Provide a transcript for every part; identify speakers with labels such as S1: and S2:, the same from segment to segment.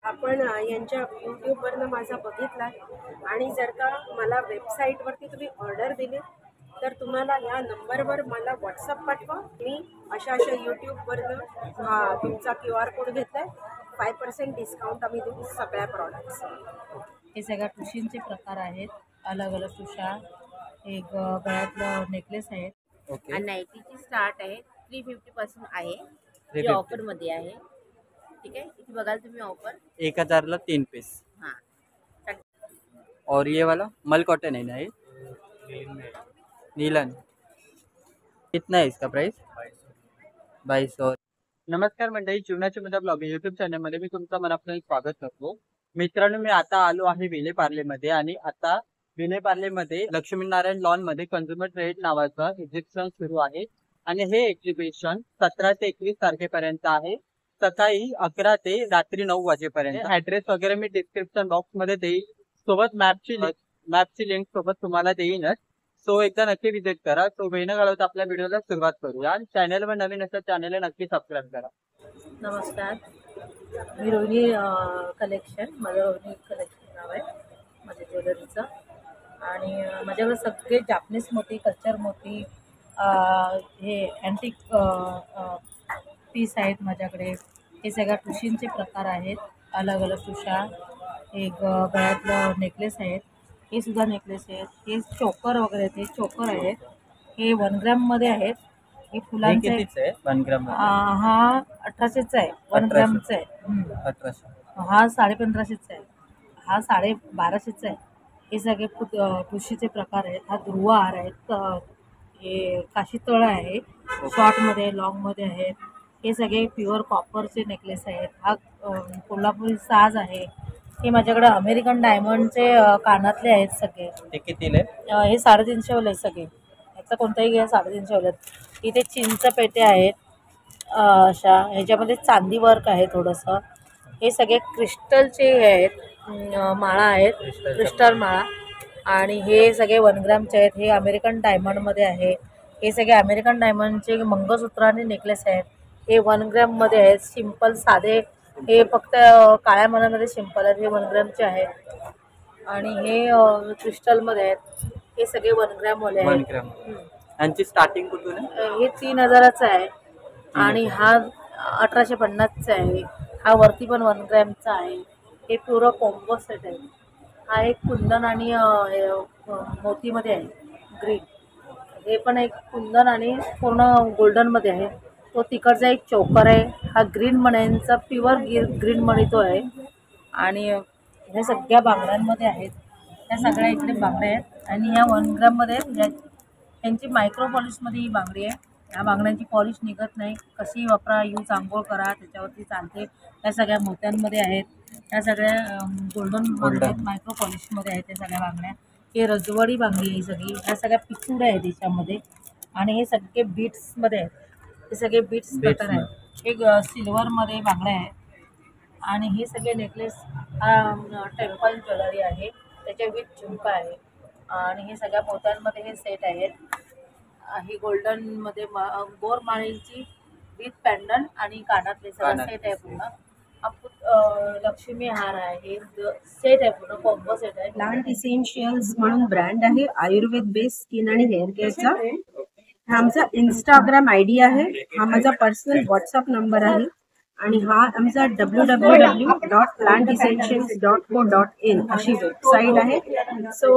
S1: आपण यांच्या यूट्यूबवरनं माझा बघितला आणि जर का मला वेबसाईटवरती तुम्ही ऑर्डर दिली तर तुम्हाला या नंबरवर मला व्हॉट्सअप पाठवा. मी अशा यूट्यूबवरनं तुमचा QR कोड घेतलाय. 5% डिस्काउंट आम्ही देऊ सगळ्या प्रॉडक्ट्स.
S2: हे सगळ्या ठुशींचे प्रकार आहेत, अलग अलग ठुशा. एक गळ्यातलं नेकलेस आहेत.
S3: ओके.
S4: नाईटीची स्टार्ट आहे 350 पासून आहे, जी
S3: 350.
S4: ऑफर मध्ये आहे. ठीक आहे, इथे बघाल तुम्ही ऑफर.
S3: 1000 ला 3 पीस.
S4: हाँ,
S3: और ये वाला मल कॉटन है ना, ये नीलन. कितना है इसका प्राइस? 2200. नमस्कार मंडळी, जीवनाची मुद्दा ब्लॉगिंग यूट्यूब चॅनलमध्ये मी तुमचं मनापासून स्वागत करतो. मित्रांनो, मी आता आलो आहे विलेपार्लेमध्ये आणि आता विलेपार्लेमध्ये लक्ष्मीनारायण लॉन मध्ये कंझ्युमर ट्रेड नावाचं एक्झिबिशन सुरू आहे आणि हे एक्झिबिशन 17 ते 21 तारखेपर्यंत आहे. सकाळी 11 ते रात्री 9 वाजेपर्यंत. ऍड्रेस वगैरे मी डिस्क्रिप्शन बॉक्स मध्ये देईन, सोबत मॅपची लिंक सोबत तुम्हाला देईनच. सो एकदा नक्की विजिट करा. सो वेळ न घालवता आपल्या व्हिडिओला सुरुवात करूया आणि चॅनलवर नवीन असेल चॅनलला नक्की सबस्क्राईब करा.
S2: नमस्कार, मी रोहिणी कलेक्शन, माझं रोहिणी कलेक्शन नाव आहे माझ्या ज्वेलरीचं. आणि माझ्याकडे सगळे जापनीज मोती, कच्चर मोती, हे अँटिक पीस आहेत माझ्याकडे. हे सगळ्या ठुशींचे प्रकार आहेत, अलग अलग ठुशा. एक गळ्यातलं नेकलेस आहेत, हे सुद्धा नेकलेस आहेत. हे चोकर वगैरे आहेत, हे चोकर आहेत. हे 1 ग्रॅममध्ये आहेत. हे फुलांचे आहे.
S3: 1 ग्राम
S2: हा 1800चा आहे. 1 ग्रॅमचा आहे.
S3: 1800.
S2: हा 1550चा आहे. हा 1250चा आहे. हे सगळे ठुशीचे प्रकार आहेत. हा ध्रुव हार आहेत. हे काशी तळ आहे, शॉर्टमध्ये, लॉंगमध्ये आहेत. हे सगळे प्युअर कॉपरचे नेकलेस आहेत. हा कोल्हापुरी साज आहे. हे माझ्याकडे अमेरिकन डायमंडचे कानातले आहेत सगळे.
S3: ते कितीला आहे?
S2: हे 350 वाले आहेत सगळे. याचा कोणताही घ्या 350 वाले आहेत. इथे चिंच पेटे आहेत अशा, ह्याच्यामध्ये चांदी वर्क आहे थोडंसं. हे सगळे क्रिस्टलचे आहेत, माळा आहेत, क्रिस्टल माळा. आणि हे सगळे 1 ग्रॅमचे आहेत. हे अमेरिकन डायमंडमध्ये आहे. हे सगळे अमेरिकन डायमंडचे मंगळसूत्र आणि नेकलेस आहेत. हे 1 ग्रॅममध्ये आहेत, सिंपल साधे. हे फक्त काळ्या मनामध्ये सिंपल आहेत. हे 1 ग्रॅमचे आहेत. आणि हे क्रिस्टलमध्ये आहेत. हे सगळे 1 ग्रॅमवाले
S3: 1
S2: आहेत.
S3: ग्राम. यांची स्टार्टिंग कुठून आहे?
S2: हे 3000चा आहे. आणि हा 1850चा आहे. हा वरती पण 1 ग्रॅमचा आहे. हे प्युअर कॉम्बो सेट आहे. हा एक कुंदन आणि मोतीमध्ये आहे, ग्रीन. हे पण एक कुंदन आणि पूर्ण गोल्डनमध्ये आहे. तो तिकडचा एक चोकर आहे. हा ग्रीन मण्यांचा प्युअर ग्रीन मणी तो आहे. आणि ह्या सगळ्या बांगड्यांमध्ये आहेत. ह्या सगळ्या इकडे बांगड्या आहेत आणि ह्या 1 ग्रॅममध्ये आहेत. यांची मायक्रो पॉलिशमध्ये ही बांगडी आहे. ह्या बांगड्यांची पॉलिश निघत नाही. कशीही वापरा, यूज आंघोळ करा, त्याच्यावरती चालते. ह्या सगळ्या मोत्यांमध्ये आहेत. ह्या सगळ्या गोल्डन बांगड्या आहेत, मायक्रो पॉलिशमध्ये आहेत त्या सगळ्या बांगड्या. हे रजवाडी बांगडी आहे सगळी. ह्या सगळ्या पिचुड्या आहेत याच्यामध्ये. आणि हे सगळे बीट्समध्ये आहेत. हे सगळे बीट्स पॅटर्न आहेत. एक सिल्वरमध्ये बांगड्या आहेत. आणि हे सगळे नेकलेस टेम्पल ज्वेलरी आहे, त्याच्या विथ झुमका आहे. आणि हे सगळ्या मोत्यांमध्ये हे सेट आहेत. ही गोल्डनमध्ये बोरमाळीची विथ पॅन्डंट आणि कानातले सगळं सेट आहे पूर्ण. लक्ष्मी हार आहे. हे सेट आहे पूर्ण, कॉम्बो सेट आहे.
S1: प्लांट इसेन्शियल्स म्हणून ब्रँड आहे, आयुर्वेद बेस्ड स्किन आणि हेअर केअरचा. हा आमचा इंस्टाग्राम ID आहे. हा माझा पर्सनल व्हॉट्सअप नंबर आहे. आणि हा आमचा www.plantessentials.co.in अशी वेबसाईट आहे. सो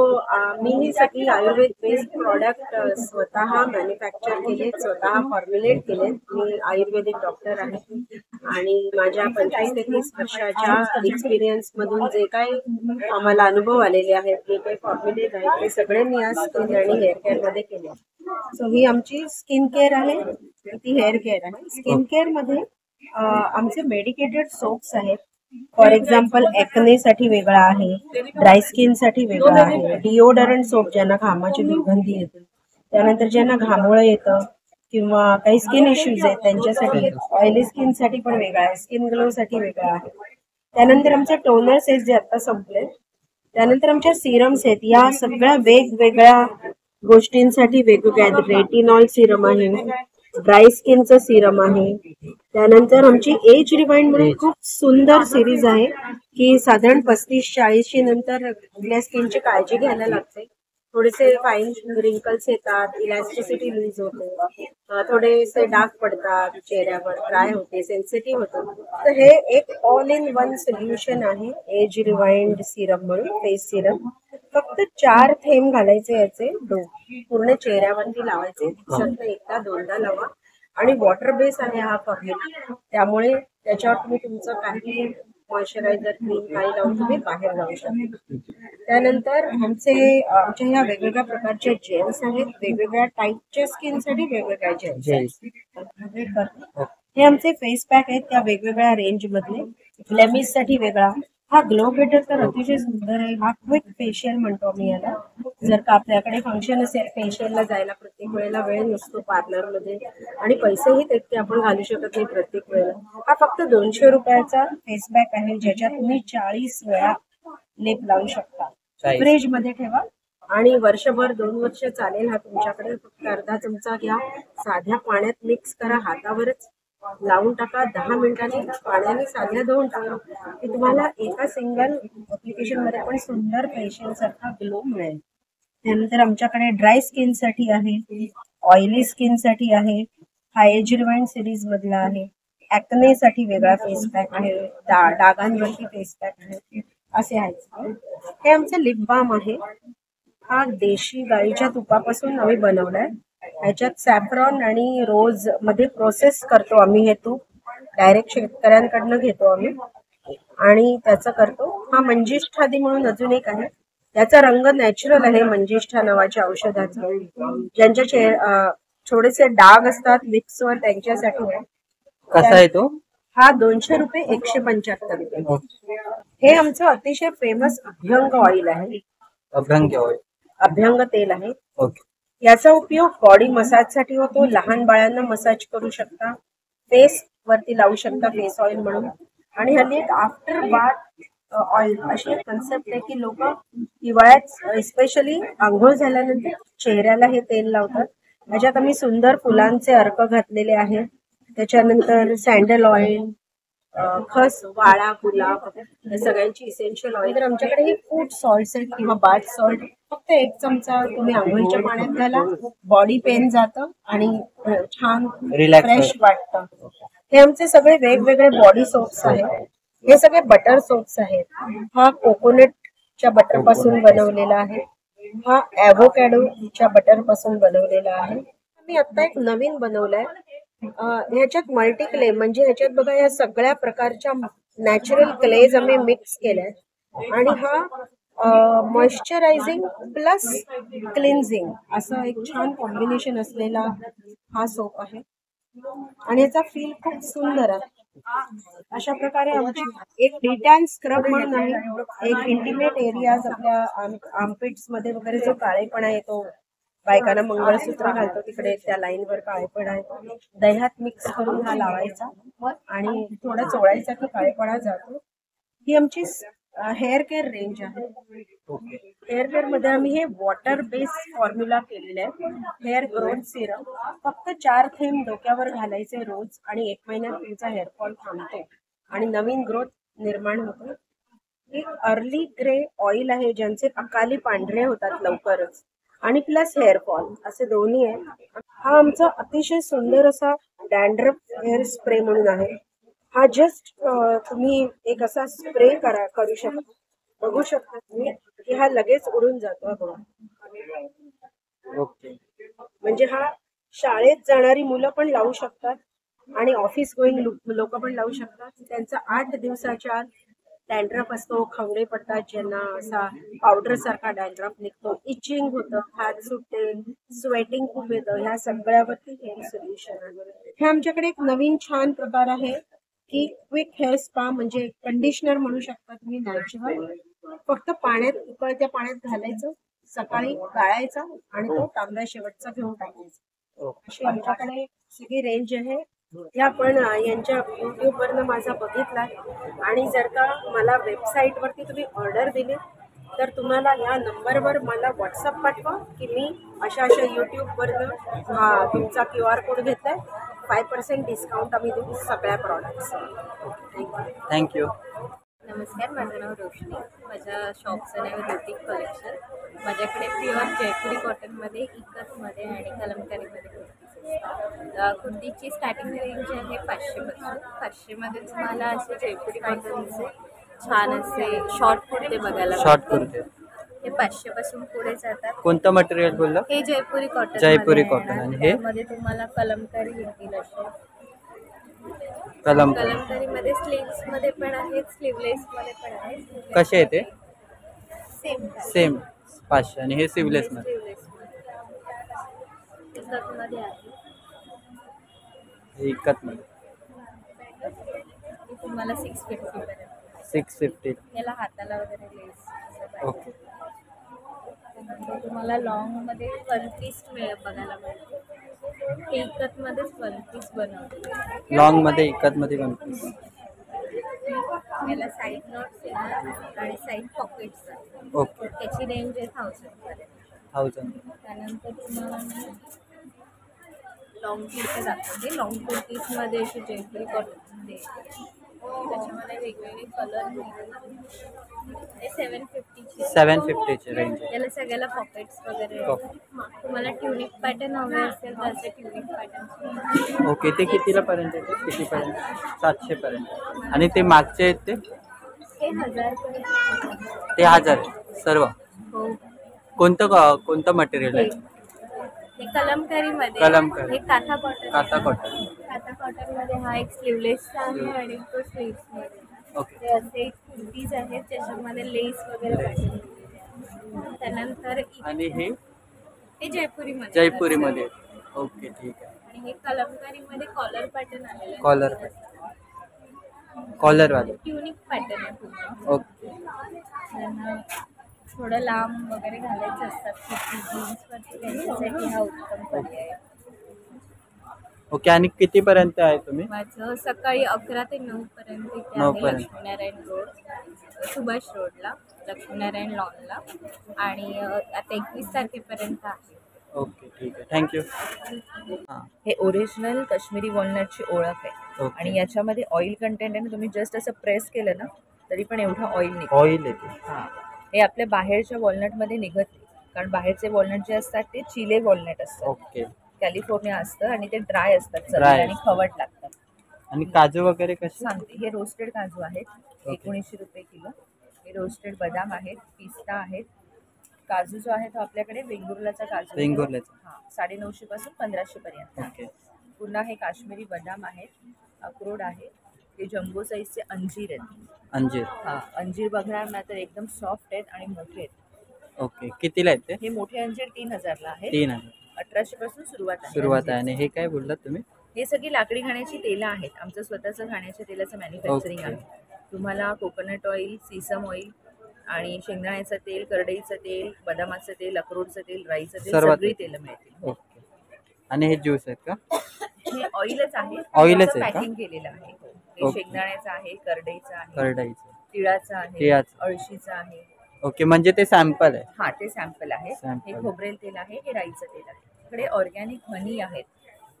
S1: मी ही सगळी आयुर्वेद बेस्ड प्रॉडक्ट स्वतः मॅन्युफॅक्चर केले, स्वतः फॉर्म्युलेट केले. मी आयुर्वेदिक डॉक्टर आहे आणि माझ्या 25 ते 30 वर्षाच्या एक्सपिरियन्समधून जे काही आम्हाला अनुभव आलेले आहेत, जे काही फॉर्म्युलेट आहेत, ते सगळे मी आज स्किन आणि हेअर केअरमध्ये केले. सो ही आमची स्किन केअर आहे, ती हेअर केअर आहे. स्किन केअरमध्ये आमचे मेडिकेटेड सोप्स आहेत. फॉर एक्झाम्पल ॲक्नेसाठी वेगळा आहे, ड्राय स्किनसाठी वेगळा आहे. डिओडरंट सोप ज्यांना घामाची दुर्गंधी येते, त्यानंतर ज्यांना घामोळं येतं किंवा काही स्किन इश्यूज आहेत त्यांच्यासाठी. ऑइली स्किनसाठी पण वेगळा आहे, स्किन ग्लोसाठी वेगळा आहे. त्यानंतर आमच्या टोनर्स आहेत जे आता संपले. त्यानंतर आमच्या सिरम्स आहेत. या सगळ्या वेगवेगळ्या गोष्टींसाठी वेगवेगळ्या आहेत. रेटिनॉल सिरम आहे, ड्राय स्किनचं सिरम आहे. त्यानंतर आमची एज रिवाइंड म्हणून खूप सुंदर सिरीज आहे की साधारण 35-40 नंतर आपल्या स्किनची काळजी घ्यायला लागते. थोडेसे फाईन रिंकल्स येतात, इलॅस्टिसिटी लूज होते, थोडेसे डाग पडतात चेहऱ्यावर, ड्राय होते, सेन्सिटिव्ह होतं. तर हे एक ऑल इन वन सोल्युशन आहे एज रिवाइंड सिरम म्हणून, फेस सिरम. फक्त 4 थेंब घालायचे याचे, पूर्ण चेहऱ्यावरती लावायचे, दिवसातून एकदा दोनदा लावा. आणि वॉटर बेस आहे हा फॉर्म्युला, त्यामुळे त्याच्यावर तुम्ही तुमचं काही मॉइश्चरायझर क्रीम काही लावून तुम्ही बाहेर जाऊ शकता. त्यानंतर आमच्या ह्या वेगवेगळ्या प्रकारच्या जेल्स आहेत, वेगवेगळ्या टाईपच्या स्किनसाठी वेगवेगळ्या जेल्स. हे आमचे फेस पॅक आहेत त्या वेगवेगळ्या रेंज मधले. ब्लेमिशसाठी वेगळा, हा ग्लो गेटर तर अतिशय सुंदर आहे. हा क्विक फेशियल म्हणतो मी याला. जर का आपल्याकडे फंक्शन असेल फेशियलला जायला प्रत्येक वेळेला वेळ नसतो पार्लरमध्ये आणि पैसेही तितके आपण घालू शकत नाही प्रत्येक वेळेला, हा फक्त 200 रुपयाचा फेस पॅक आहे ज्याच्यात तुम्ही 40 वेळा लेप लावू शकता. फ्रीज मध्ये ठेवा आणि वर्षभर 2 वर्ष चालेल हा तुमच्याकडे. फक्त अर्धा चमचा घ्या, साध्या पाण्यात मिक्स करा, हातावरच लावून टाका, 10 मिनिटांनी पाण्याने साध्या धुवून टाका, की तुम्हाला एका सिंगल ऍप्लिकेशन मध्ये पण सुंदर फेशियल सारखा ग्लो मिळेल. त्यानंतर आमच्याकडे ड्राय स्किन साठी आहे, ऑइली स्किन साठी आहे, हा एज रिवाइंड सिरीज मधला आहे. ऍक्ने साठी वेगळा फेस पॅक आहे, डागांवरती फेस पॅक आहे, असे आहेत. हे आमचं लिप बाम आहे. हा देशी गाईच्या तुपापासून आम्ही बनवलाय. ह्याच्यात सॅफ्रॉन आणि रोज मध्ये प्रोसेस करतो आम्ही. हे तूप डायरेक्ट शेतकऱ्यांकडनं घेतो आम्ही आणि त्याचं करतो. हा मंजिष्ठादी म्हणून अजून एक आहे, त्याचा रंग नॅचरल आहे मंजिष्ठा नावाच्या औषधाचा. ज्यांच्या थोडेसे डाग असतात लिप्सवर त्यांच्यासाठी आहे.
S3: कसा आहे तो?
S1: हा 200 रुपये, 175 रुपये. हे आमचं अतिशय फेमस अभ्यंग ऑइल आहे, अभ्यंग तेल आहे. याचा उपयोग बॉडी मसाज साठी होतो. लहान बाळांना मसाज करू शकता, फेस वरती लावू शकता फेस ऑइल म्हणून. आणि हल्ली एक आफ्टर बाथ ऑइल अशी एक कन्सेप्ट आहे की लोक हिवाळ्यात स्पेशली आंघोळ झाल्यानंतर चेहऱ्याला हे तेल लावतात. ह्याच्यात आम्ही सुंदर फुलांचे अर्क घातलेले आहेत. त्याच्यानंतर सँडल ऑइल, खस, वाळा, गुलाब या सगळ्यांची इसेन्शियल ऑइल. तर आमच्याकडे हे फूड सॉल्ट आहेत किंवा बाथ सॉल्ट. फक्त 1 चमचा तुम्ही आंघोळीच्या पाण्यात घाला, बॉडी पेन जातं आणि छान फ्रेश वाटतं. हे आमचे सगळे वेगवेगळे बॉडी सोप्स आहेत. हे सगळे बटर सोप्स आहेत. हा कोकोनटच्या बटर पासून बनवलेला आहे, हा ॲव्होकॅडोच्या बटर पासून बनवलेला आहे. मी आता एक नवीन बनवलाय, ह्याच्यात मल्टी क्ले, म्हणजे ह्याच्यात बघा या सगळ्या प्रकारच्या नॅचरल क्लेज आम्ही मिक्स केल्यात आणि हा मॉइश्चरायझिंग प्लस क्लिन्झिंग असं एक छान कॉम्बिनेशन असलेला हा सोप आहे आणि याचा फील खूप सुंदर आहे. अशा प्रकारे आमची एक डिटॅन स्क्रब म्हणून आहे. एक इंटिमेट एरियाज आपल्या आर्मपिट्स मध्ये वगैरे जो काळेपणा येतो, बायकांना मंगळसूत्र घालतो तिकडे त्या लाईनवर काळेपणा येतो, दह्यात मिक्स करून हा लावायचा आणि थोडं चोळायचा की काळेपणा जातो. ही आमची हेअर केअर रेंज आहे. हेअर केअर मध्ये आम्ही हे वॉटर बेस फॉर्म्युला केलेलं आहे. हेअर ग्रोथ सिरम फक्त 4 थेंब डोक्यावर घालायचे रोज आणि 1 महिन्यात तुमचा हेअरफॉल थांबतो आणि नवीन ग्रोथ निर्माण होतो. एक अर्ली ग्रे ऑइल आहे, ज्यांचे अकाली पांढरे होतात लवकरच आणि प्लस हेअरफॉल असे दोन्ही आहे. हा आमचा अतिशय सुंदर असा डॅन्ड्रफ हेअर स्प्रे म्हणून आहे. हा जस्ट तुम्ही एक असा स्प्रे करू शकता, बघू शकता तुम्ही की हा लगेच उडून जातो. म्हणजे हा शाळेत जाणारी मुलं पण लावू शकतात आणि ऑफिस गोईंग लोक पण लावू शकतात. त्यांचा 8 दिवसाच्या डॅन्ड्रफ असतो, खवळे पडतात ज्यांना, असा पावडर सारखा डॅन्ड्रफ निघतो, इचिंग होतं, हात सुटते, स्वेटिंग खूप येतं, ह्या सगळ्यावरती हेअर सोल्युशन आहे. हे आमच्याकडे एक नवीन छान प्रकार आहे की क्विक हेअर स्पा, म्हणजे कंडिशनर म्हणू शकता तुम्ही, नॅचरल. फक्त उकळत्या पाण्यात घालायचं, सकाळी गाळायचा आणि तो तांब्या शेवटचा घेऊन टाकायचा. अशी आमच्याकडे सगळी रेंज आहे. या आपण यांच्या युट्यूबवरनं माझा बघितला आणि जर का मला वेबसाईटवरती तुम्ही ऑर्डर दिली तर तुम्हाला या नंबरवर मला व्हॉट्सअप पाठवा की मी अशा युट्यूबवरनं तुमचा QR कोड घेतलाय. 5% डिस्काउंट आम्ही देऊ सगळ्या प्रॉडक्ट्स.
S3: थँक्यू.
S4: नमस्कार, माझं नाव रोशनी. माझ्या शॉपचं नाव ऋतिक कलेक्शन. माझ्याकडे प्युअर जयपुरी कॉटनमध्ये, इकतमध्ये आणि कलमकारीमध्ये कुर्तीज असतात. कुर्तीची स्टार्टिंग रेंज आहे 500 पासून. 500मध्ये तुम्हाला असे जयपुरी कॉटनचे छान असे शॉर्ट कुर्ते बघायला
S3: शॉर्ट
S4: मिळतील.
S3: कुर्ते
S4: हे 500 पासून पुढे जातात.
S3: कोणतं मटेरियल बोललं?
S4: हे जयपुरी कॉटन.
S3: जयपुरी कॉटन. आणि हे
S4: त्यामध्ये तुम्हाला कलमकारी येतील असे.
S3: कलम
S4: कलमकारीमध्ये स्लीव्स मध्ये पण आहेत, स्लीवलेस मध्ये पण आहेत.
S3: कसे आहे ते?
S4: Same
S3: same 500. आणि हे सिवलेस मध्ये
S4: मध्ये आहे.
S3: हे इकत मध्ये
S4: हे तुम्हाला 650 पर्यंत.
S3: 650.
S4: याला हाताला वगैरे लेस.
S3: ओके.
S4: त्यानंतर तुम्हाला लॉंग मध्ये वन पीस बघायला मिळतो. हे इकत मध्येच वन पीस बनवते.
S3: लॉंग मध्ये इकत मध्ये 1 पीस.
S4: याला साईड नॉट्स येणार आणि साईड पॉकेट्स.
S3: ओके.
S4: त्याची रेंज आहे 1000 पर्यंत.
S3: 1000.
S4: त्यानंतर तुम्हाला लॉंग कुर्ते दाखवते. लॉंग कुर्तीजमध्ये असे जयपुरी कॉटनमध्ये त्याच्यामध्ये वेगवेगळे कलर मिळतात. ते 750ची
S3: 750 ची रेंज आहे.
S4: याला सगळ्याला पॉकेट्स वगैरे आहेत. तुम्हाला ट्युनिक पॅटर्न हवे असेल तर असे ट्युनिक पॅटर्न.
S3: ओके. ते कितीला पर्यंत येते? कितीपर्यंत? 700 पर्यंत. आणि ते मागचे आहेत ते?
S4: हे 1000 पर्यंत.
S3: ते 1000 आहे सर्व.
S4: हो.
S3: कोणतं मटेरियल आहे?
S4: हे कलमकारीमध्ये.
S3: कलमकारी.
S4: हे काथा कॉटन.
S3: काथा कॉटन.
S4: काथा कॉटनमध्ये हा एक स्लीवलेसचा आहे आणि तो स्लीव्समध्ये.
S3: ओके.
S4: ते असे कुर्तीज आहेत ज्याच्यामध्ये लेस वगैरे पाहिजे. त्यानंतर
S3: आणि हे
S4: जयपुरीमध्ये.
S3: जयपुरीमध्ये. ओके, ठीक आहे.
S4: आणि हे कलमकारीमध्ये कॉलर पॅटर्न आलेलं आहे.
S3: कॉलर वाले.
S4: ट्युनिक पॅटर्न आहे पूर्ण.
S3: ओके.
S4: त्यांना थोडं लांब वगैरे घालायचं असतात कुर्ती जीन्सवरती, त्यांच्यासाठी हा उत्तम पर्याय आहे.
S3: ओके. आणि कितीपर्यंत आहे तुम्ही?
S4: माझं सकाळी 11 ते 9 पर्यंत इथे
S3: 9
S4: आहे.
S3: पर्यंत.
S4: लक्ष्मीनारायण रोड, सुभाष रोडला, लक्ष्मीनारायण लॉनला. आणि आता 21 तारखेपर्यंत आहे.
S3: ओके, ठीक आहे. थँक्यू. हां.
S5: हे ओरिजिनल काश्मीरी वॉलनटची ओळख आहे.
S3: ओके.
S5: आणि याच्यामध्ये ऑइल कंटेंट आहे ना, तुम्ही जस्ट असं प्रेस केलं ना तरी पण एवढं ऑइल निघतं.
S3: ऑइल येते.
S5: हां, हे आपल्या बाहेरच्या वॉलनटमध्ये निघत नाही, कारण बाहेरचे वॉलनट जे असतात ते चिले वॉलनट असतात,
S3: ओके.
S5: कॅलिफोर्निया असतं आणि ते ड्राय असतात
S3: Dry
S5: चवीला आणि
S3: असतात.
S5: खवट लागतात.
S3: आणि काजू वगैरे कसे?
S5: सांगते, हे रोस्टेड काजू आहेत, 1900 रुपये किलो. हे रोस्टेड बदाम आहेत, पिस्ता आहेत. काजू जो आहे तो आपल्याकडे वेंगुर्लाचा काजू आहे.
S3: वेंगुर्ल्याचा.
S5: हां, 950 पासून 1500 पर्यंत.
S3: ओके.
S5: पुन्हा हे काश्मीरी बदाम आहेत, अक्रोड आहे. हे जम्बो साईजचे अंजीर आहेत.
S3: अंजीर.
S5: हां, अंजीर बघणार ना तर एकदम सॉफ्ट आहेत आणि मोठे आहेत.
S3: ओके. कितीला आहेत ते?
S5: हे मोठे अंजीर 3000ला आहेत.
S3: 3000.
S5: 1800 पासून सुरुवात आहे.
S3: सुरुवात आहे. आणि हे काय बोललात तुम्ही?
S5: हे सगळी लाकडी खाण्याची तेलं आहेत. आमचं स्वतःचं खाण्याच्या तेलाचं मॅन्युफॅक्चरिंग
S3: ओके.
S5: आहे. तुम्हाला कोकोनट ऑइल, सीसम ऑइल आणि शेंगदाण्याचं तेल, करडईचं तेल, बदामाचं तेल, अक्रोडचं तेल, राईचं तेल,
S3: सर्व
S5: सगळी
S3: तेल.
S5: तेलं मिळतील.
S3: ओके. आणि हे ज्यूस आहेत का?
S5: हे ऑइलच आहे.
S3: ऑइलच आहे का?
S5: पॅकिंग केलेलं आहे. हे
S3: ओके.
S5: शेंगदाण्याचं आहे, करडईचं आहे,
S3: करडाईचं.
S5: तिळाचं आहे,
S3: तिळाचं.
S5: अळशीचं आहे.
S3: ओके. म्हणजे ते सॅम्पल आहे.
S5: हा, ते सॅम्पल आहे.
S3: Sample.
S5: हे खोबरेल तेल आहे, हे राईचं तेल आहे. इकडे ऑर्गॅनिक हनी आहेत,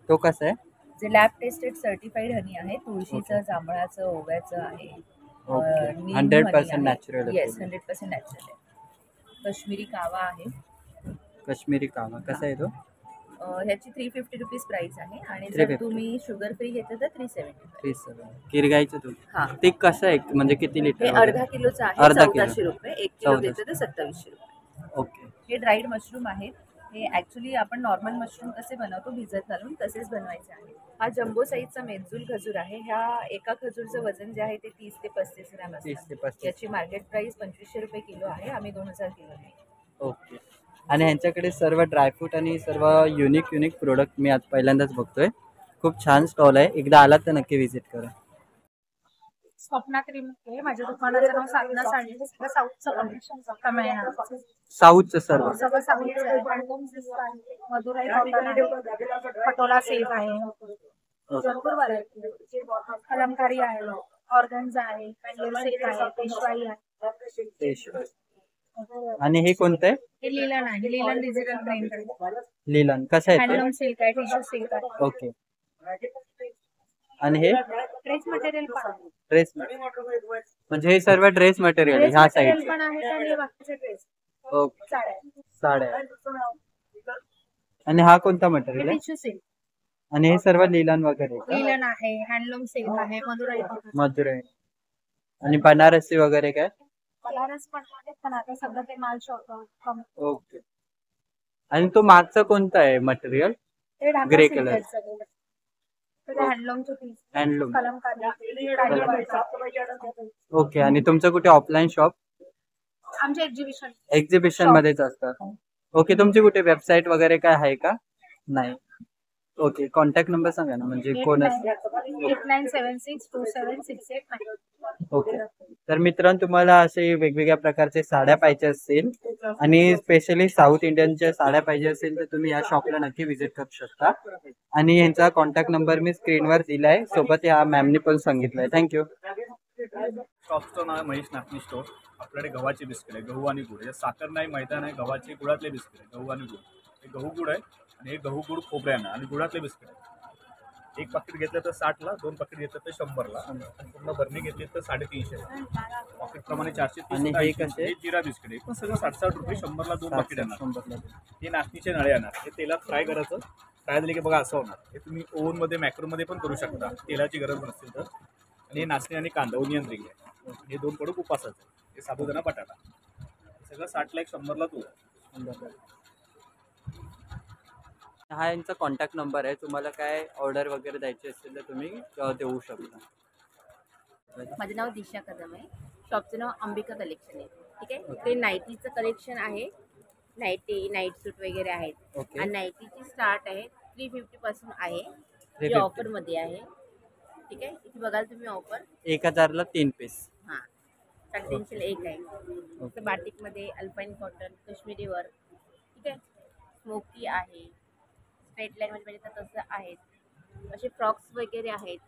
S3: तो कसा आहे?
S5: जे लॅब टेस्टेड सर्टिफाईड हनी आहे. तुळशीचं, जांभळाचं, ओव्याचं आहे.
S3: ओके. 100% नॅचरल.
S5: येस, 100% नॅचरल आहे. काश्मीरी कावा आहे.
S3: काश्मीरी कावा कसा आहे तो?
S5: ह्याची 350 रुपीज प्राइस आहे. आणि जर
S3: 350.
S5: तुम्ही शुगर फ्री घेतलं तर 370.
S3: 370. गिरगाईचं दूध.
S5: हां,
S3: ते कसं आहे म्हणजे किती
S5: हे
S3: लिटर?
S5: अर्धा किलोचं आहे.
S3: अर्धा किलो.
S5: 1400 रुपये. 1 किलो
S3: 1400.
S5: घेतलं तर 2700 रुपये.
S3: ओके.
S5: हे ड्राईड मशरूम आहेत. हे ॲक्च्युली आपण नॉर्मल मशरूम कसे बनवतो भिजत घालून, तसेच बनवायचे आहे. हा जम्बो साईजचा मेजूल खजूर आहे. ह्या एका खजूरचं वजन जे आहे ते 30 ते 35 ग्रॅम
S3: 30 ते
S5: असतं.
S3: 35.
S5: याची मार्केट प्राइस 2500 रुपये किलो आहे. आम्ही 2000 किलो आहे.
S3: ओके. आणि ह्यांच्याकडे सर्व ड्रायफ्रूट आणि सर्व युनिक प्रोडक्ट मी आज पहिल्यांदाच बघतोय. खूप छान स्टॉल आहे. एकदा आलात तर नक्की व्हिजिट करा.
S6: स्वप्ना क्रीम आहे. माझ्या दुकानाचं नाव साधना साडी. साऊथचं कलेक्शन
S3: साऊथचं सर्व.
S6: सगळं साऊथचं आहे. मधुराई कॉटन आहे, पटोला सिल्क आहे, भरपूर व्हरायटी. कलमकारी आहे, ऑर्गन्झा आहे, पेंडल सिल्क आहे, पेशवाई आहे.
S3: आणि हे कोणतं आहे?
S6: हे लिलन आहे. लिलन डिजिटल प्रिंट आहे.
S3: लिलन कसं आहे
S6: हँडलूम
S3: ते?
S6: सिल्क आहे, टिश्यू सिल्क आहे.
S3: ओके. आणि हे
S6: ड्रेस मटेरियल पण आहे.
S3: ड्रेस म्हणजे हे सर्व ड्रेस मटेरियल
S6: ड्रेस
S3: ह्या
S6: मटेरियल
S3: साईड
S6: पण आहेत आणि बाकीचे ड्रेस
S3: ओके
S6: साड्या
S3: साड्या आणि हा कोणता मटेरियल आहे
S6: टिश्यू सिल्क
S3: आणि हे सर्व लिलन वगैरे का?
S6: लिलन आहे हँडलूम सिल्क आहे मधुराई
S3: मधुराई आणि बनारसी वगैरे काय
S6: बनारस पण आहे पण आता सध्या ते माल शॉप
S3: ओके आणि तो मागचा कोणता आहे मटेरियल
S6: ते ढाका
S3: Grey
S6: सिल्क
S3: color.
S6: आहेत सगळे ते हँडलूमचे पीस
S3: हँडलूम
S6: कलमकारी
S3: ओके आणि तुमचं कुठे ऑफलाईन शॉप
S6: आमचे एक्झिबिशन
S3: एक्झिबिशन मध्येच असतं ओके तुमची कुठे वेबसाईट वगैरे काय आहे का नाही ओके कॉन्टॅक्ट नंबर सांगा ना म्हणजे कोण
S6: 89762768
S3: ओके तर मित्रांनो तुम्हाला असे वेगवेगळ्या प्रकारचे साड्या पाहिजे असतील आणि स्पेशली साऊथ इंडियनच्या साड्या पाहिजे असेल तर तुम्ही या शॉपला नक्की व्हिजिट करू शकता आणि यांचा कॉन्टॅक्ट नंबर मी स्क्रीनवर दिलाय सोबत या मॅमनी पण सांगितलंय थँक्यू
S7: शॉपचं नाव आहे महेश नागनी स्टोर आपल्याकडे गव्हाचे बिस्किट आहे गहू आणि गुळ हे साखर नाही मैदा नाही गव्हाचे गुळातले बिस्किट आहे गहू आणि गुळ हे गहू गुळ आहे आणि हे गहू गुळ खोबऱ्यानं आणि गुळातले बिस्किट आहे एक पाकिट घेतलं तर 60ला 2 पाकिट घेतलं तर 100ला आणि पूर्ण भरणी घेतली तर 350 पाकिट प्रमाणे 430
S3: आणि हे कसे?
S7: हे जिरा बिस्किट आहे पण सगळं 60 रुपये 100ला 2 पाकिट येणार हे नाचणीचे नळे येणार हे तेलात फ्राय करायचं फ्राय झाले की बघा असं होणार हे तुम्ही ओव्हनमध्ये मॅक्रोमध्ये पण करू शकता तेलाची गरज नसतील तर आणि हे नाचणी आणि कांदा ओनियन रिंग आहे हे 2 कडक उपासाचं हे साबुदाणा बटाटा हे सगळं 60ला 100ला तू
S3: हा यांचा कॉन्टॅक्ट नंबर आहे तुम्हाला काय ऑर्डर वगैरे द्यायची असेल तर तुम्ही देऊ शकता
S4: माझं नाव दिशा कदम आहे शॉपचं नाव अंबिका कलेक्शन आहे ठीक आहे इकडे नाईटीचं कलेक्शन आहे नाईटी नाईट सूट वगैरे आहेत
S3: ओके
S4: आणि नाईटीची स्टार्ट आहे 350 पासून आहे जी
S3: 350.
S4: ऑफरमध्ये आहे ठीक आहे इथे बघाल तुम्ही ऑफर
S3: 1000ला 3 पीस
S4: हां 350 एक आहे तर बाटिकमध्ये अल्पाईन कॉटन काश्मीरी वर्क ठीक आहे स्मोकी आहे स्ट्रेट लाईन मध्ये तर तसं आहेत असे फ्रॉक्स वगैरे आहेत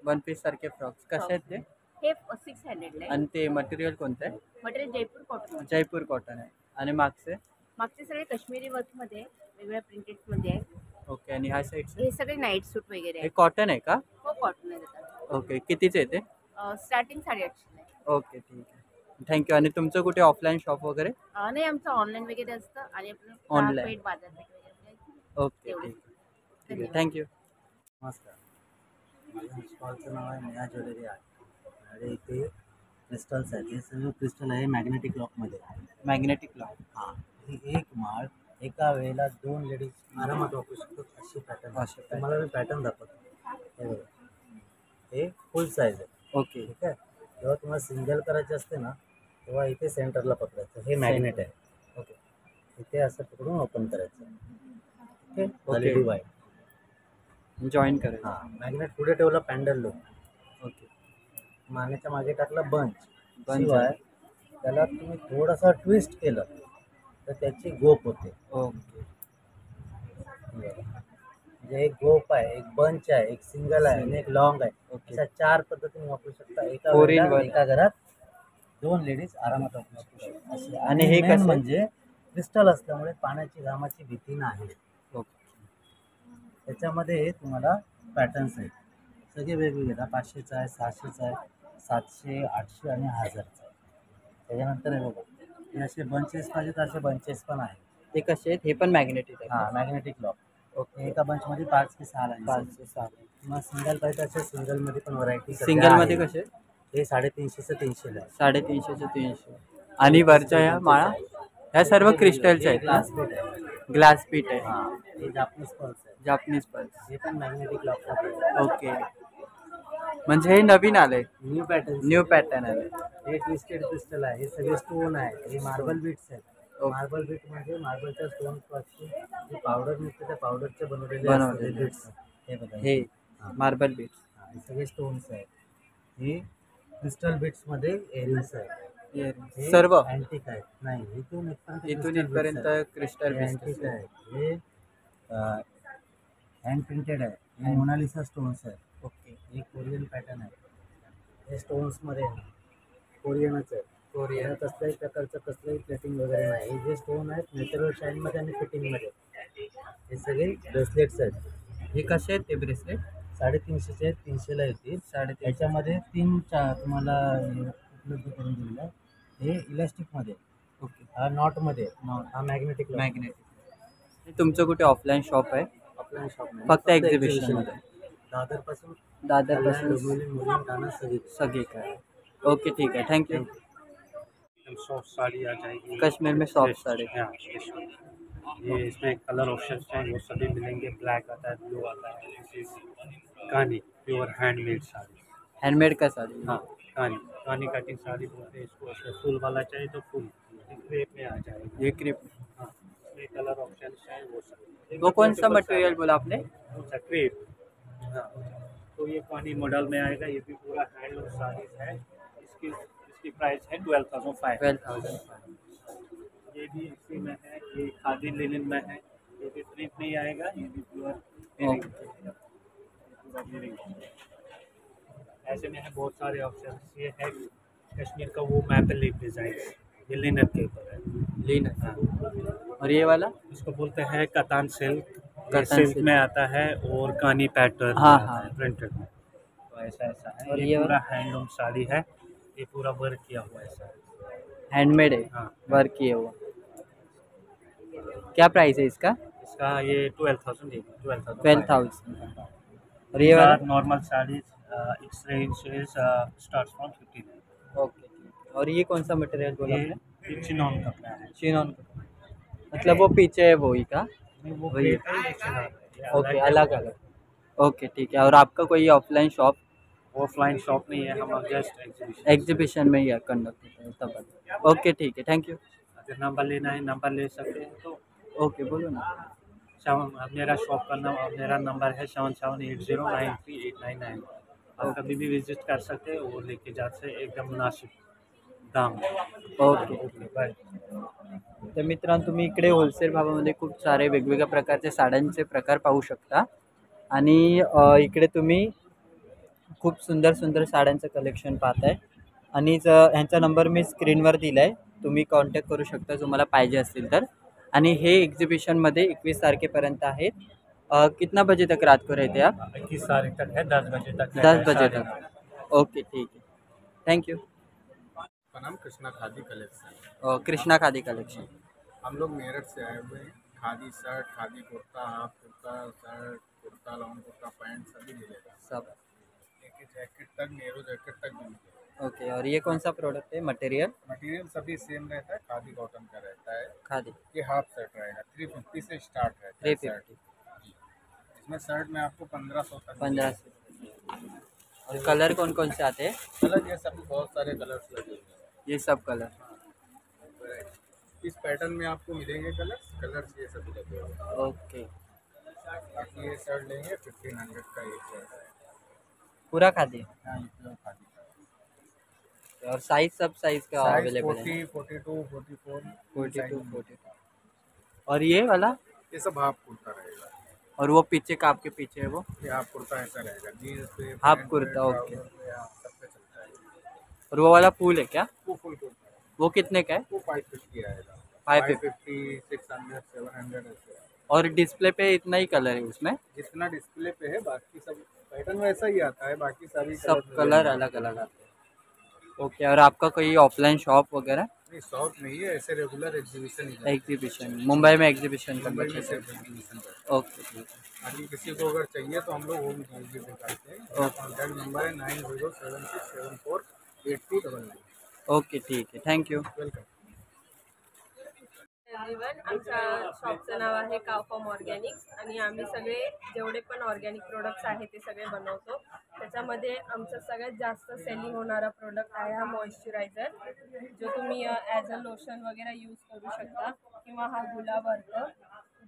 S4: वन पीस सारखे
S3: फ्रॉक्स कसे आहेत ते
S4: हे 600 आहे
S3: आणि ते मटेरियल कोणतं आहे
S4: material Jaipur cotton
S3: Jaipur cotton आहे आणि मागचे
S4: मागचे सगळे काश्मीरी वर्कमध्ये वेगवेगळ्या प्रिंटेडमध्ये आहे
S3: ओके आणि ह्या साईडचे
S4: हे सगळे नाईट सूट वगैरे
S3: हे
S4: आहे
S3: कॉटन आहे का
S4: हो कॉटन आहे
S3: ओके कितीचे आहे ते
S4: स्टार्टिंग 850 आहे
S3: ओके ठीक आहे थँक्यू आणि तुमचं कुठे ऑफलाईन शॉप वगैरे
S4: नाही आमचं ऑनलाईन वगैरे असतं आणि आपलं
S3: Online.
S4: पेठ बाजारपेठ वगैरे
S3: ओके
S4: एवढंच.
S3: ठीक आहे थँक्यू
S8: नमस्कार माझ्या स्टॉलचं नाव आहे नेहा ज्वेलरी आहे आणि इथे क्रिस्टल्स आहेत हे सगळं क्रिस्टल आहे मॅग्नेटिक लॉकमध्ये
S3: मॅग्नेटिक लॉक
S8: हां ही एक माळ एका वेळेला 2 लेडीज आरामात वापरू शकतात अशी पॅटर्न
S3: अशी pattern.
S8: तुम्हाला मी पॅटर्न दाखवतो हे बघा हे फुल साईज आहे
S3: ओके
S8: ठीक आहे जेव्हा तुम्हाला सिंगल करायचे असते ना तेव्हा इथे सेंटरला पकडायचं हे मॅग्नेट आहे ओके इथे असं पकडून ओपन करायचं ओके
S3: Okay.
S8: डिवाइड
S3: जॉईन करायचं
S8: हां मॅग्नेट पुढे ठेवलं पॅन्डल लोक
S3: ओके
S8: मानेच्या मागे टाकलं बंच
S3: Bunch
S8: शिवाय त्याला तुम्ही थोडंसं ट्विस्ट केलं तर त्याची गोप होते
S3: ओके
S8: म्हणजे एक गोप आहे एक बंच आहे एक सिंगल आहे आणि एक लॉंग आहे
S3: ओके
S8: अशा 4 पद्धतीने वापरू शकता एका
S3: Four in
S8: वेळेला
S3: one.
S8: एका घरात 2 लेडीज आरामात वापरू शकतात अशी
S3: आणि हे
S8: main
S3: कसं?
S8: म्हणजे क्रिस्टल असल्यामुळे पाण्याची घामाची भीती नाही
S3: ओके
S8: त्याच्यामध्ये तुम्हाला पॅटर्न्स आहेत सगळे वेगवेगळे आहेत 500चा आहे 600चा आहे 700 800 आणि 1000चा आहे त्याच्यानंतर हे बघा हे असे बंचेस पाहिजे तर असे बंचेस पण आहेत
S3: ते कसे आहेत हे पण मॅग्नेटिक आहे
S8: हां मॅग्नेटिक लॉक
S3: ओके
S8: एका बंचमध्ये 5 ते 6 लाईन्स
S3: 5 ते 6
S8: किंवा सिंगल पाहिजे असे सिंगलमध्ये पण व्हरायटी
S3: सिंगल मध्ये कसे
S8: हे 350 ते 300 ला
S3: 350 ते 300 आणि वरच्या ह्या माळा ह्या सर्व क्रिस्टलच्या आहेत
S8: ग्लास
S3: ना
S8: पेट आहे
S3: ग्लास पीट आहे
S8: हां हे जापनीज पर्स आहे
S3: जापनीज पर्स
S8: हे पण मॅग्नेटिक लॉक
S3: ओके म्हणजे हे नवीन आलंय
S8: न्यू पॅटर्न
S3: न्यू पॅटर्न आलंय
S8: हे ट्विस्टेड क्रिस्टल आहे हे सगळे स्टोन आहे हे मार्बल बीट्स आहेत
S3: ओके.
S8: मार्बल बीट म्हणजे मार्बलच्या स्टोन पासून जे पावडर निघते त्या पावडरचे बनवलेले
S3: बनवलेले.
S8: बीट्स हे बघा
S3: हे
S8: हां.
S3: मार्बल बीट
S8: हां, हे सगळे स्टोन्स आहेत हे क्रिस्टल बीट्स मध्ये एरिंग्स आहेत हे
S3: सर्व
S8: अँटिक आहेत नाही इथून
S3: इथून इथपर्यंत क्रिस्टल
S8: अँटिक आहेत हे हँड प्रिंटेड आहे हे मोनालिसा स्टोन्स आहेत
S3: ओके
S8: हे कोरियन पॅटर्न आहे हे स्टोन्समध्ये कोरियनच आहे कोरियन कसल्याही प्रकारचं कसलंही प्लेटिंग वगैरे नाही हे जे स्टोन आहेत नॅचरल शाईनमध्ये आणि फिटिंगमध्ये हे सगळे ब्रेसलेट्स आहेत
S3: हे कसे आहेत ते ब्रेसलेट
S8: 350चे आहेत, 300ला येतील.
S3: 350.
S8: याच्यामध्ये 3 तुम्हाला हे उपलब्ध करून दिलेलं आहे. हे इलास्टिकमध्ये,
S3: ओके.
S8: हा नॉटमध्ये, हा मॅग्नेटिक
S3: मॅग्नेट. तुमचं कुठे ऑफलाईन शॉप आहे?
S8: आपल्या शॉप
S3: फक्त एक्झिबिशनमध्ये.
S8: दादरपासून
S3: दादरपासून
S8: डोंबिवली, मुलुंड, ठाणा सगळी.
S3: सगळे काय? ओके ठीक है, थैंक यू।
S9: एकदम सॉफ्ट साड़ी आ जाएगी।
S3: कश्मीर में सॉफ्ट साड़ी।
S9: हाँ, ये इसमें कलर ऑप्शन हैं वो सभी मिलेंगे। ब्लैक आता है, ब्लू आता है। दिस इज कानी, प्योर हैंडमेड साड़ी।
S3: हैंडमेड का साड़ी।
S9: हाँ, कानी कानी कटिंग साड़ी बोलते हैं इसको। इसमें फुल वाला चाहिए तो फुल क्रेप में आ जाएगा।
S3: ये क्रेप।
S9: हाँ, इसमें कलर ऑप्शन है वो सब।
S3: वो कौन सा मटेरियल बोला आपने?
S9: क्रेप। हाँ, तो ये कानी मॉडल में आएगा। ये भी पूरा हैंडलूम साड़ीज है। इसकी प्राइस है 12,500।
S3: 12,000।
S9: ये भी इसी में है। ये खादी लिनन में है। ये भी प्रिंट नहीं आएगा। ये भी प्योर ऐसे में है। बहुत सारे ऑप्शन। ये है कश्मीर का वो मैपल लीफ डिजाइन, ये लिनन के ऊपर है।
S3: लिनन।
S9: हाँ।
S3: और ये वाला
S9: इसको बोलते हैं कतान सिल्क।
S3: कतान
S9: सिल्क
S3: सिल्क
S9: में आता है और कानी पैटर्न
S3: हाँ, हाँ।
S9: प्रिंटेड में। तो ऐसा है।
S3: और
S9: ये
S3: ये
S9: पूरा हैंडलूम साड़ी है। ये पूरा वर्क किया हुआ है ऐसा।
S3: हैंडमेड है।
S9: हाँ,
S3: वर्क किया हुआ। क्या प्राइस है इसका?
S9: इसका ये 12,000 है।
S3: 12,000। और ये वाला?
S9: Normal saris it's range is starts from 15।
S3: Okay. और ये कौन सा मटेरियल बोला आपने?
S9: ये चिनॉन कपड़ा है।
S3: चिनॉन। मतलब वो पीछे है वही का?
S9: वो
S3: वही।
S9: crepe है, ये चिनॉन है। ये
S3: ओके, अलग अलग। ओके ठीक है। और आपका कोई ऑफलाइन शॉप?
S9: ऑफलाइन शॉप नहीं है, हम जस्ट
S3: एग्जीबिशन में ही कंडक्ट होता है तब। ओके ठीक है, थैंक यू।
S9: अगर नंबर लेना है नंबर ले सकते हैं। तो
S3: ओके बोलो ना।
S9: मेरा शॉप का मेरा नंबर है 7780938999। आप कभी भी विजिट कर सकते हैं और लेके जा सकते हैं एकदम मुनासिब दाम।
S3: Okay
S9: bye.
S3: तर मित्रांनो, तुम्ही इकडे होलसेल भावामध्ये खूप सारे वेगवेगळ्या प्रकारचे साड्यांचे प्रकार पाहू शकता आणि इकडे तुम्ही खूप सुंदर सुंदर साड्यांचं कलेक्शन पाहताय आणि ह्यांचा नंबर मी स्क्रीनवर दिला आहे, तुम्ही कॉन्टॅक्ट करू शकता तुम्हाला पाहिजे असतील तर। आणि हे एग्जीबिशनमध्ये 21 तारखेपर्यंत आहेत। कितना बजे तक रात को रहते आप?
S9: 21 तारीख तक है, 10 बजे तक।
S3: 10 बजे तक। ओके ठीक है, थैंक यू।
S10: का नाम कृष्णा खादी कलेक्शन।
S3: कृष्णा खादी कलेक्शन।
S10: हम लोग मेरठ से आए हुए हैं। Khadi shirt, khadi kurta, half kurta, shirt, kurta, long kurta, pant सभी मिलेगा।
S3: सब।
S10: एक जैकेट तक, नेहरू जैकेट तक भी मिलेगा।
S3: ओके। और ये कौन सा प्रोडक्ट है? मटेरियल?
S10: मटेरियल सभी सेम रहता है, खादी कॉटन का रहता है।
S3: खादी।
S10: ये हाफ शर्ट रहेगा, 350 से स्टार्ट रहता है।
S3: 350।
S10: इसमें शर्ट में आपको 1500 तक
S3: 1500। और कलर कौन कौन से आते हैं?
S10: कलर ये सभी बहुत सारे कलर्स लगे हुए हैं।
S3: ये सब कलर।
S10: इस पैटर्न में आपको मिलेंगे कलर्स ये सभी लगे हुए हैं।
S3: ओके।
S10: बाकी ये शर्ट लेंगे 1500 का एक शर्ट है।
S3: पूरा खादी?
S10: हाँ, ये प्योर खादी।
S3: और साइज सब साइज का अवेलेबल है?
S10: 40, 42, 44,
S3: 42, 44। और ये वाला?
S10: ये सब हाफ कुर्ता रहेगा।
S3: और वो पीछे का आपके पीछे है वो?
S10: ये हाफ कुर्ता ऐसा रहेगा, जीन्स पे,
S3: हाफ
S10: पैंट पे,
S3: कुर्ता, ओके।
S10: ट्राउजर पे, हाँ, सब पे चलता है।
S3: और वो वाला फूल है क्या?
S10: वो फुल कुर्ता है।
S3: वो कितने का है?
S10: वो 550 आएगा।
S3: 550।
S10: 600, 700 ऐसे।
S3: और डिस्प्ले पे इतना ही कलर है उसमें?
S10: जितना डिस्प्ले पे है, बाकी सब पैटर्न वैसा ही आता है, बाकी सारी
S3: सब कलर अलग अलग आते हैं। ओके। और आपका कोई ऑफलाइन शॉप वगैरह?
S10: नहीं, शॉप नहीं है, ऐसे रेगुलर एग्जीबिशन ही है।
S3: एग्जीबिशन मुंबई में एग्जीबिशन
S10: मुंबई में
S3: करते
S10: सिर्फ
S3: हैं?
S10: एग्जीबिशन करते हैं।
S3: ओके ठीक है।
S10: बाकी किसी को अगर चाहिए तो हम लोग होम डिलीवरी भी करते हैं। कॉन्टैक्ट नंबर है 9076748299।
S3: ओके ठीक आहे, थँक्यू।
S10: वेलकम।
S1: एव्हरीवन, आमच्या शॉपचं नाव आहे काव फॉर्म ऑर्गॅनिक्स आणि आम्ही सगळे जेवढे पण ऑर्गॅनिक प्रोडक्ट्स आहेत ते सगळे बनवतो। त्याच्यामध्ये आमचं सगळ्यात जास्त सेलिंग होणारा प्रोडक्ट आहे हा मॉइश्चरायझर, जो तुम्ही ॲज अ लोशन वगैरे यूज करू शकता, किंवा हा गुलाब अर्क।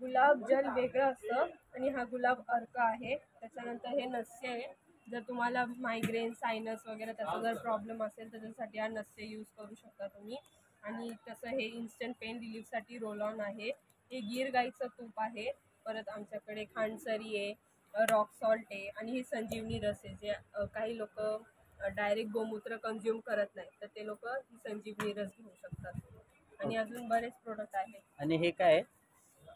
S1: गुलाब जल वेगळं असतं आणि हा गुलाब अर्क आहे। त्याच्यानंतर हे नस्य आहे, जर तुम्हाला मायग्रेन, सायनस वगैरे त्याचा जर प्रॉब्लेम असेल तर त्याच्यासाठी हा नस्य यूज करू शकता तुम्ही। आणि तसं हे इन्स्टंट पेन रिलीफसाठी रोल ऑन आहे। हे गीर गाईचं तूप आहे। परत आमच्याकडे खांडसरी आहे, रॉक सॉल्ट आहे आणि ही संजीवनी रस आहे, जे काही लोक डायरेक्ट गोमूत्र कंझ्युम करत नाही तर ते लोक ही संजीवनी रस घेऊ शकतात। आणि अजून बरेच प्रोडक्ट आहेत।
S3: आणि हे काय आहे?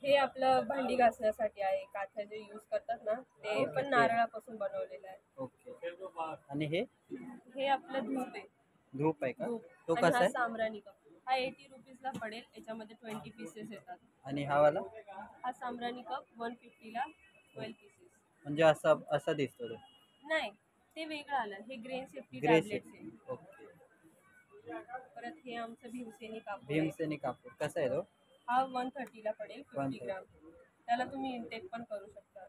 S11: हे आपलं भांडी घासण्यासाठी आहे. काथ्या जे यूज करतात ना ते पण नारळापासून बनवलेलं आहे.
S3: ओके. आणि हे
S11: हे आपलं धूप आहे.
S3: धूप आहे का?
S11: धूप.
S3: तो
S11: आणि
S3: कसा
S11: हा
S3: आहे?
S11: सामरानी कप. हा 80 रुपीजला पडेल. याच्यामध्ये 20 पीसेस येतात.
S3: आणि हा वाला
S11: हा सामरानी कप 150 ला 12 पीसेस.
S3: म्हणजे असा दिसतो तो.
S11: नाही, ते वेगळं आलं. हे ग्रेन सेफ्टी
S3: ग्रे
S11: टॅबलेट्स आहे.
S3: ओके.
S11: परत हे आमचं भीमसेनी कापूर आहे.
S3: भीमसेनी कापूर कसा आहे तो?
S11: हा 130 ला पडेल 50
S3: 130.
S11: ग्राम. त्याला तुम्ही इनटेक पण करू शकता.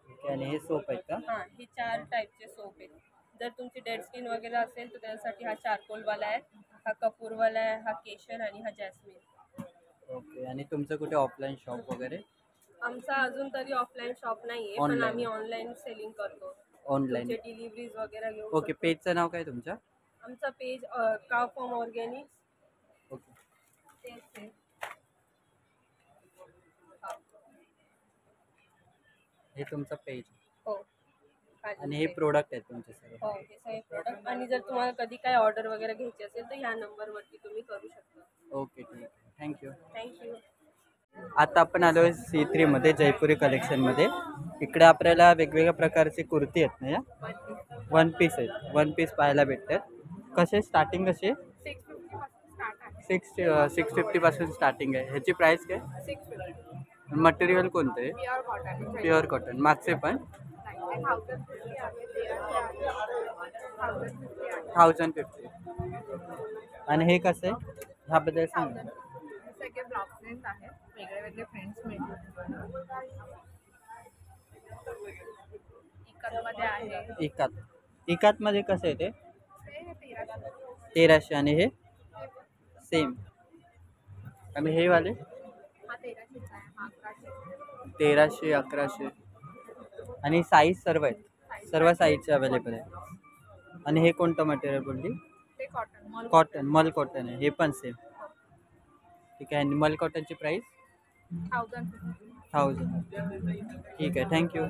S3: ओके. आणि हे सोप आहेत का?
S11: हा, हे 4 टाईपचे सोप आहेत. जर तुमची डेड स्किन वगैरे असेल तर त्यासाठी हा चारकोलवाला आहे, हा कपूरवाला आहे, हा केशर आणि हा जॅस्मिन.
S3: ओके. आणि तुमचं कुठे ऑफलाईन शॉप वगैरे?
S11: आमचा अजून तरी ऑफलाईन शॉप नाहीये, पण
S3: Online.
S11: आम्ही ऑनलाईन सेलिंग करतो.
S3: ऑनलाईन.
S11: तुमचे डिलिव्हरीज वगैरे घेऊ
S3: ओके.
S11: शकतो.
S3: पेजचं नाव काय तुमच्या?
S11: आमचा पेज काव फॉर्म ऑर्गॅनिक्स
S3: ओके.
S11: तेच आहे.
S3: हे तुमचं पेज
S11: हो.
S3: आणि हे प्रोडक्ट आहेत तुमचे सर्व.
S11: हो, हे सगळे प्रोडक्ट. आणि जर तुम्हाला कधी काय ऑर्डर वगैरे घ्यायची असेल तर ह्या नंबरवरती तुम्ही करू शकता.
S3: ओके. ठीक आहे. थँक्यू.
S11: थँक्यू.
S3: आता आपण आलो आहे C3 मध्ये, जयपुरी कलेक्शनमध्ये. इकडे आपल्याला वेगवेगळ्या प्रकारचे कुर्ती आहेत ना, या 1 पीस आहेत. 1 पीस पाहायला भेटतात. कसे स्टार्टिंग कसे? 650 पासून स्टार्टिंग आहे. ह्याची प्राइस काय?
S11: 650.
S3: मटेरियल कोणतं आहे?
S11: Pure cotton.
S3: Pure cotton. मागचे पण 1050. आणि हे कसं आहे ह्याबद्दल सांग.
S11: सगळे ब्लॉक प्रिंट आहेत. वेगळे वेगळे प्रिंट्स मिळतील. इकतमध्ये आहे.
S3: इकात मध्ये कसं आहे ते? 1300. आणि हे सेम. आणि हे वाले
S11: हा 1300 चा आहे. हा 1100.
S3: 1300, 1100. आणि साईज सर्व आहेत. सर्व साईजचे अवेलेबल आहे. आणि हे कोणतं मटेरियल बोलली?
S11: ते कॉटन.
S3: कॉटन. मल कॉटन आहे. हे पण सेम. ठीक आहे. आणि मल कॉटनची प्राइस 1000. ठीक आहे. थँक्यू.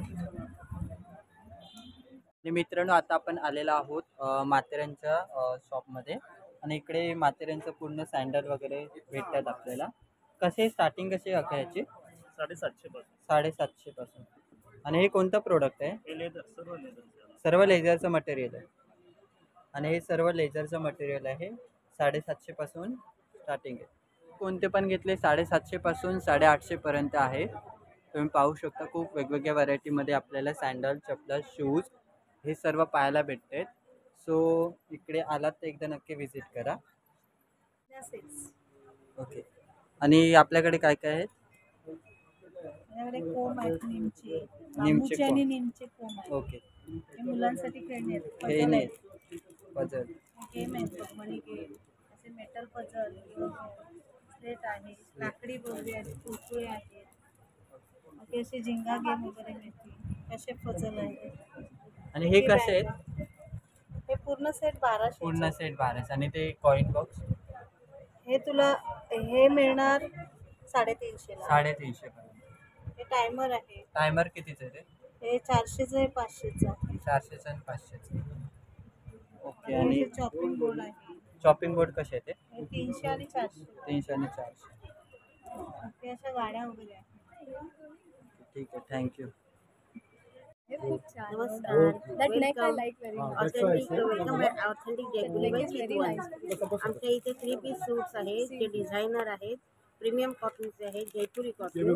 S3: आणि मित्रांनो, आता आपण आलेलो आहोत माथेरानच्या शॉपमध्ये. आणि इकडे माथेरानचं पूर्ण सँडल वगैरे भेटतात आपल्याला. कसे स्टार्टिंग कसे याची?
S9: 750 पासून.
S3: 750 पासून. आणि हे कोणतं प्रोडक्ट आहे?
S9: हे लेदर,
S3: सर्व लेझरचं मटेरियल आहे. आणि हे सर्व लेझरचं मटेरियल आहे. 750 पासून स्टार्टिंग आहे. कोणते पण घेतले 750 पासून 850 पर्यंत आहे. तुम्ही पाहू शकता खूप वेगवेगळ्या व्हरायटीमध्ये आपल्याला सँडल, चप्पल, शूज हे सर्व पाहायला भेटते. सो इकडे आलात तर एकदा नक्की व्हिजिट करा. ओके. आणि आपल्याकडे काय काय आहेत?
S6: आपल्याकडे कोंब आहेत नेमचे,
S3: नेमचे
S6: बांबूचे आणि
S3: कोंब.
S6: नेमचे कोंब आहेत.
S3: ओके.
S6: हे मुलांसाठी खेळणे आहेत.
S3: हे
S6: पजल
S3: नाही
S6: आहेत.
S3: पजल.
S6: गेम आहेत. मनी गेम, असे मेटल पजल, स्लेट आहे, लाकडी बोर्डे आहेत, कुरकुळे आहेत. ओके, असे झिंगा गेम वगैरे मिळतील. असे पजल आहेत.
S3: आणि हे कसे आहेत?
S6: हे पूर्ण सेट 1200.
S3: पूर्ण सेट 1200. आणि ते कॉइन बॉक्स
S6: हे तुला हे मिळणार 350 ला.
S3: 350 पर्यंत.
S6: हे टायमर आहे.
S3: टायमर कितीचं आहे ते?
S6: हे 400चं आहे, 500चं आहे.
S3: 400 आणि 500. ओके.
S6: आणि
S3: आणि
S6: हे चॉपिंग बोर्ड आहे.
S3: शॉपिंग बोर्ड कसे आहे ते?
S6: हे 300 आणि 400.
S3: 300 आणि 400.
S6: ते अशा गाड्या वगैरे आहेत.
S3: ठीक आहे. थँक्यू.
S1: नमस्कार. ऑथेंटिक आमच्या इथे 3 पीस सूट्स आहेत जे डिझायनर आहेत, प्रीमियम कॉटनचे आहेत, जयपुरी कॉटन.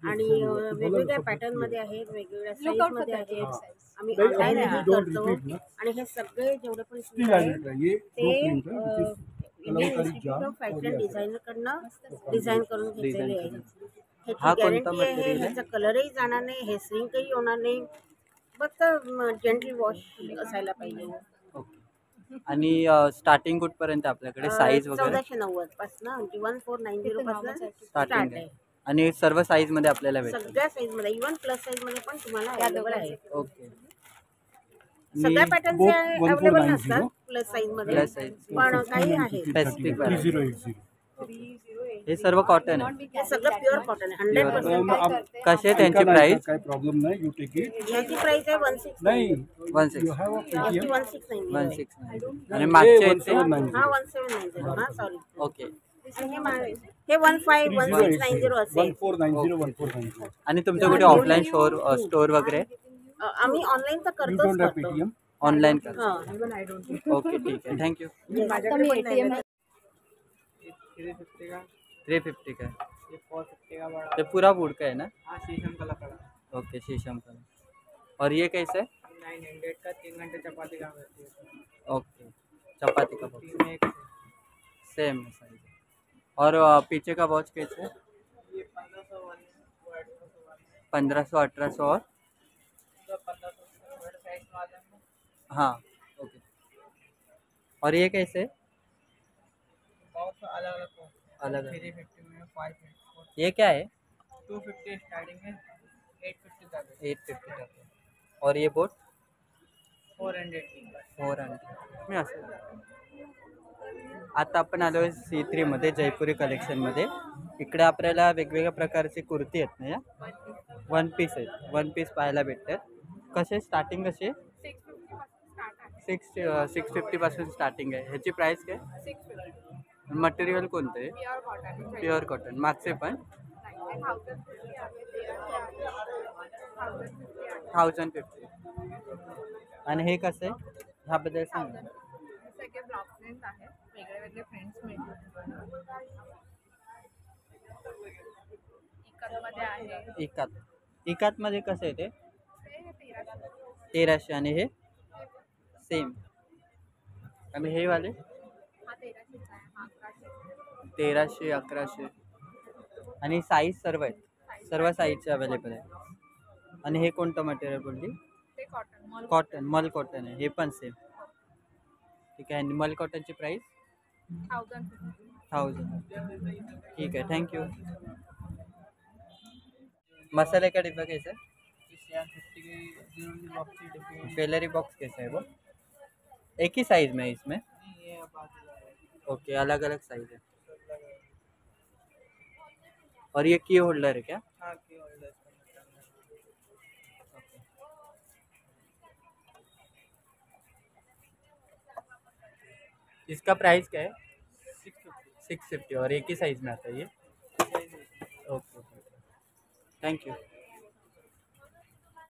S1: आणि वेगवेगळ्या पॅटर्नमध्ये आहेत, वेगवेगळ्या साईजमध्ये आहेत. आम्ही ऑनलाईन करतो. आणि हे सगळे जेवढे पण सूट आहेत ते इंडियन इन्स्टिट्यूट ऑफ फॅशन डिझायनरकडनं डिझाईन करून घेतलेले आहेत.
S3: हा
S1: ह्याची
S3: कोणता
S1: गॅरंटी आहे.
S3: मटेरियल आहे?
S1: ह्याचा कलरही जाणार नाही, हे श्रिंकही होणार नाही. फक्त जेंटली वॉश असायला पाहिजे.
S3: ओके. आणि स्टार्टिंग कुठपर्यंत आपल्याकडे साईज वगैरे?
S1: 1490 पासून, म्हणजे 1490 पासून स्टार्ट
S3: स्टार्टिंग
S1: आहे.
S3: आहे. आणि सर्व साईज मध्ये आपल्याला भेटेल?
S1: सगळ्या साईज मध्ये, इव्हन प्लस साईज मध्ये पण तुम्हाला अवेलेबल आहे.
S3: ओके.
S1: सगळ्या पॅटर्नचे अवेलेबल नसतात प्लस साईज मध्ये,
S3: प्लस साईज
S1: पण काही आहे.
S3: स्पेसिफिक. हे सर्व कॉटन आहे.
S1: हे सगळं प्युअर कॉटन आहे. 100%.
S3: कसे आहे त्यांची प्राइस?
S10: काही प्रॉब्लेम नाही. You take it.
S1: याची प्राइस आहे 169.
S10: नाही
S3: 16.
S1: याची 169.
S3: 169. आणि मागचे आहेत ते?
S1: हा 1790. हा सॉरी.
S3: ओके.
S1: आणि हे हे 151690 असेल.
S10: 1490
S3: आणि तुमचं कुठे ऑफलाईन स्टोर वगैरे
S1: आम्ही ऑनलाईन तर करतो.
S3: ऑनलाईन करतो? ओके ठीक आहे, थँक्यू. 350 का ये पूरा वुड का है ना?
S12: शीशम का लकड़ा।
S3: ओके शीशम का। और ये कैसे है?
S12: 900 का 3 घंटे चपाती का करती है।
S3: ओके चपाती का बॉक्स
S12: तीन में एक
S3: सेम है साइज। और पीछे का वॉच कैसे है?
S12: ये 1500
S3: 1500 1800 और
S12: 1500 साइज वाले में
S3: हाँ ओके। और ये कैसे है?
S12: बहुत अलग अलग
S3: अलग अलग।
S12: 350 में 550
S3: ये क्या है?
S12: 250 स्टार्टिंग है 850 तक है।
S3: 850 तक है। और ये बोट
S12: 400
S3: 400 मी असं. आता आपण आलो C3 मध्ये जयपुरी कलेक्शनमध्ये. इकडे आपल्याला वेगवेगळ्या प्रकारची कुर्ती आहेत ना, या वन पीस आहेत. वन पीस पाहायला भेटतात. कसे स्टार्टिंग कसे? 650 पासून स्टार्टिंग आहे. ह्याची प्राइस काय? मटेरियल कोणतं आहे? Pure cotton. मागचे पण 1050. आणि हे कसं आहे ह्याबद्दल सांग.
S5: सगळे ब्लॉक प्रिंट आहेत, वेगळे वेगळे प्रिंट्स मिळतात. इकतमध्ये आहे.
S3: इकात मध्ये कसं आहे ते? 1300. आणि हे सेम. आणि हे वाले
S5: हा 1300 आहे, हा 1100.
S3: 1300 1100. आणि साईज सर्व आहेत, सर्व साईजचे अवेलेबल आहे. आणि हे कोणतं मटेरियल बोलली?
S5: ते कॉटन
S3: कॉटन मल कॉटन आहे. हे पण सेम. ठीक आहे. आणि मल कॉटनची प्राइस 1000. ठीक है थैंक यू. मसाले का डिब्बा कैसे? ज्वेलरी बॉक्स कैसे है वो? एक ही साइज में है इसमें? ओके अलग अलग साइज है. और ये की होल्डर है क्या?
S12: हाँ की होल्डर.
S3: इसका प्राइस क्या है? 650. और एक ही साइज में आता है ये? Okay thank you.